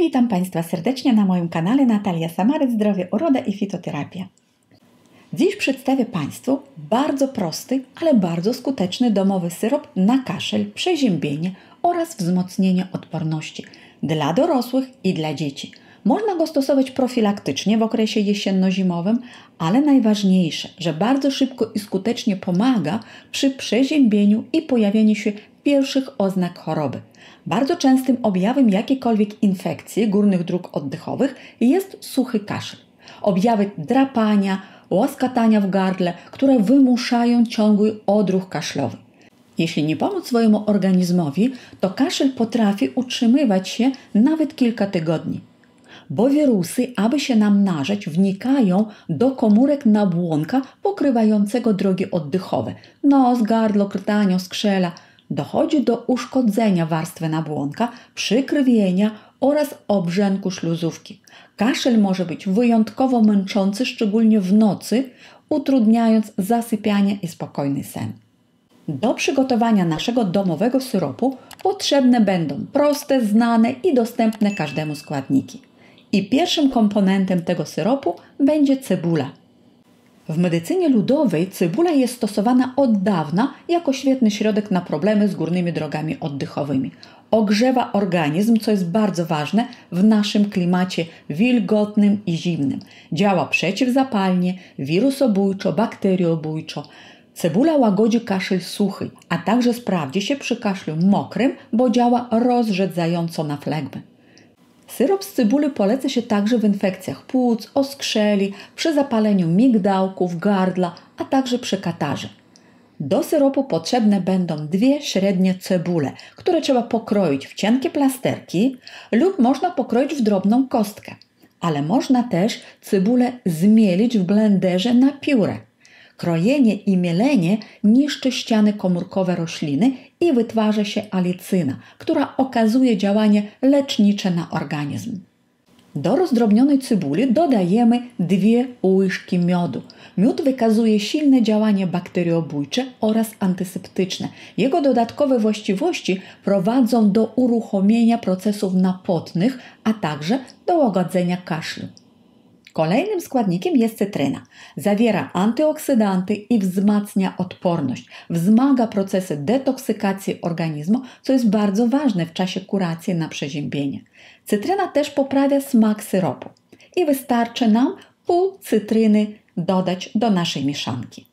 Witam Państwa serdecznie na moim kanale Natalia Samaryc, Zdrowie, Uroda i Fitoterapia. Dziś przedstawię Państwu bardzo prosty, ale bardzo skuteczny domowy syrop na kaszel, przeziębienie oraz wzmocnienie odporności dla dorosłych i dla dzieci. Można go stosować profilaktycznie w okresie jesienno-zimowym, ale najważniejsze, że bardzo szybko i skutecznie pomaga przy przeziębieniu i pojawieniu się pierwszych oznak choroby. Bardzo częstym objawem jakiejkolwiek infekcji górnych dróg oddechowych jest suchy kaszel. Objawy drapania, łaskotania w gardle, które wymuszają ciągły odruch kaszlowy. Jeśli nie pomóc swojemu organizmowi, to kaszel potrafi utrzymywać się nawet kilka tygodni. Bo wirusy, aby się namnażać, wnikają do komórek nabłonka pokrywającego drogi oddechowe. Nos, gardło, krtaniu, skrzela. Dochodzi do uszkodzenia warstwy nabłonka, przykrwienia oraz obrzęku śluzówki. Kaszel może być wyjątkowo męczący, szczególnie w nocy, utrudniając zasypianie i spokojny sen. Do przygotowania naszego domowego syropu potrzebne będą proste, znane i dostępne każdemu składniki. I pierwszym komponentem tego syropu będzie cebula. W medycynie ludowej cebula jest stosowana od dawna jako świetny środek na problemy z górnymi drogami oddechowymi. Ogrzewa organizm, co jest bardzo ważne w naszym klimacie wilgotnym i zimnym. Działa przeciwzapalnie, wirusobójczo, bakteriobójczo. Cebula łagodzi kaszel suchy, a także sprawdzi się przy kaszlu mokrym, bo działa rozrzedzająco na flegmę. Syrop z cebuli poleca się także w infekcjach płuc, oskrzeli, przy zapaleniu migdałków, gardła, a także przy katarze. Do syropu potrzebne będą 2 średnie cebule, które trzeba pokroić w cienkie plasterki lub można pokroić w drobną kostkę. Ale można też cebulę zmielić w blenderze na piórę. Krojenie i mielenie niszczy ściany komórkowe rośliny i wytwarza się alicyna, która okazuje działanie lecznicze na organizm. Do rozdrobnionej cebuli dodajemy 2 łyżki miodu. Miód wykazuje silne działanie bakteriobójcze oraz antyseptyczne. Jego dodatkowe właściwości prowadzą do uruchomienia procesów napotnych, a także do łagodzenia kaszlu. Kolejnym składnikiem jest cytryna. Zawiera antyoksydanty i wzmacnia odporność. Wzmaga procesy detoksykacji organizmu, co jest bardzo ważne w czasie kuracji na przeziębienie. Cytryna też poprawia smak syropu. I wystarczy nam pół cytryny dodać do naszej mieszanki.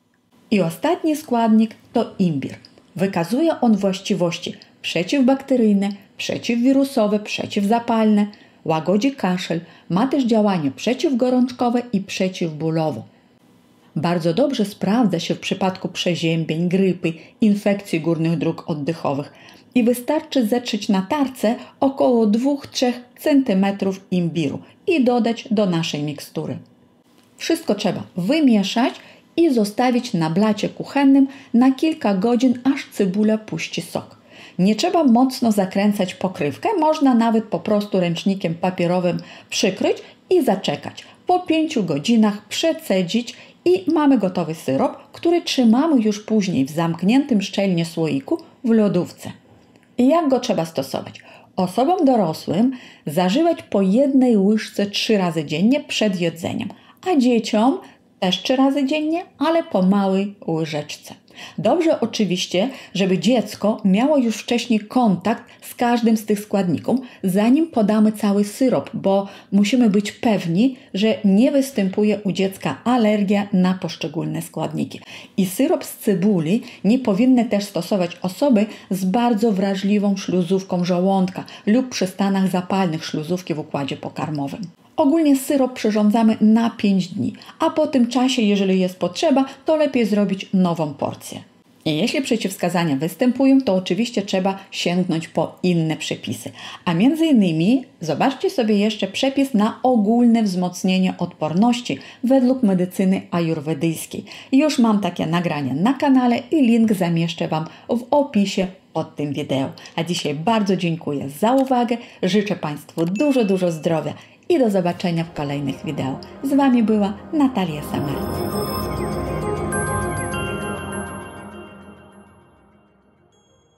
I ostatni składnik to imbir. Wykazuje on właściwości przeciwbakteryjne, przeciwwirusowe, przeciwzapalne, łagodzi kaszel, ma też działanie przeciwgorączkowe i przeciwbólowe. Bardzo dobrze sprawdza się w przypadku przeziębień, grypy, infekcji górnych dróg oddechowych i wystarczy zetrzeć na tarce około 2-3 cm imbiru i dodać do naszej mikstury. Wszystko trzeba wymieszać i zostawić na blacie kuchennym na kilka godzin, aż cebula puści sok. Nie trzeba mocno zakręcać pokrywkę, można nawet po prostu ręcznikiem papierowym przykryć i zaczekać. Po 5 godzinach przecedzić i mamy gotowy syrop, który trzymamy już później w zamkniętym szczelnie słoiku w lodówce. I jak go trzeba stosować? Osobom dorosłym zażywać po 1 łyżce 3 razy dziennie przed jedzeniem, a dzieciom też 3 razy dziennie, ale po małej łyżeczce. Dobrze oczywiście, żeby dziecko miało już wcześniej kontakt z każdym z tych składników, zanim podamy cały syrop, bo musimy być pewni, że nie występuje u dziecka alergia na poszczególne składniki. I syrop z cebuli nie powinny też stosować osoby z bardzo wrażliwą śluzówką żołądka lub przy stanach zapalnych śluzówki w układzie pokarmowym. Ogólnie syrop przyrządzamy na 5 dni, a po tym czasie, jeżeli jest potrzeba, to lepiej zrobić nową porcję. I jeśli przeciwwskazania występują, to oczywiście trzeba sięgnąć po inne przepisy. A między innymi zobaczcie sobie jeszcze przepis na ogólne wzmocnienie odporności według medycyny ajurwedyjskiej. Już mam takie nagrania na kanale i link zamieszczę Wam w opisie pod tym wideo. A dzisiaj bardzo dziękuję za uwagę, życzę Państwu dużo zdrowia i do zobaczenia w kolejnych wideo. Z Wami była Natalia Samaryc.